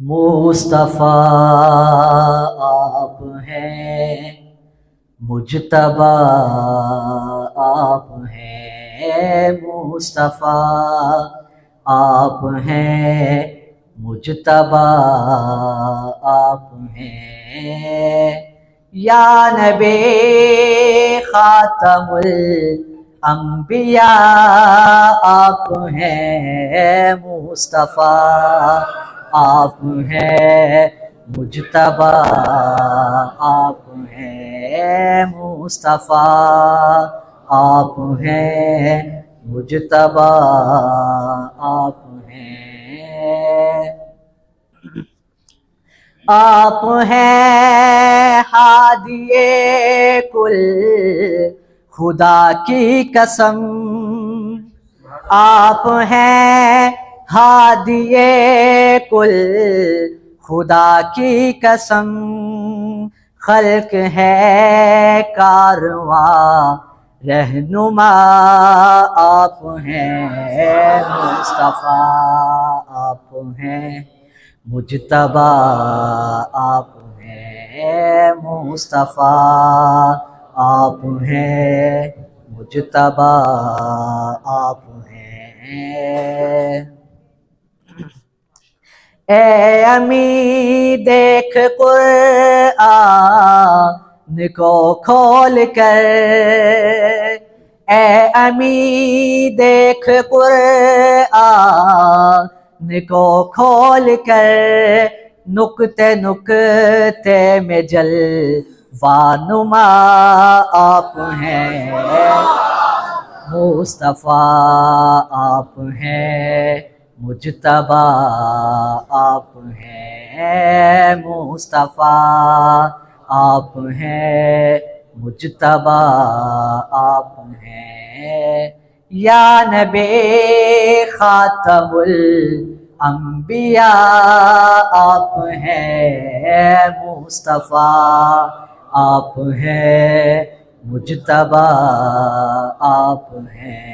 مصطفیٰ آپ ہیں، مجتبیٰ آپ ہیں، مصطفیٰ آپ ہیں، مجتبیٰ آپ ہیں، یا نبی خاتم الانبیاء آپ ہیں، مصطفیٰ آپ ہیں، مجتبیٰ آپ ہیں، مصطفیٰ آپ ہیں، مجتبیٰ آپ ہیں، آپ ہیں ہادی کل خدا کی قسم، آپ ہیں ہادی کل خدا کی قسم، خلق ہے کارواں رہنما آپ ہیں، مصطفیٰ آپ ہیں، مجتبیٰ آپ ہیں، مصطفیٰ آپ ہیں، مجتبیٰ آپ ہیں، اے امی دیکھ قرآن کو کھول کر، اے امی دیکھ قرآن کو کھول کر، نکتے نکتے میں جلوہ نما آپ ہیں، مصطفیٰ آپ ہیں، مجتبیٰ آپ ہیں، مصطفیٰ آپ ہیں، مجتبیٰ آپ ہیں، یا نبی خاتم الانبیاء آپ ہیں، مصطفیٰ آپ ہیں، مجتبیٰ آپ ہیں۔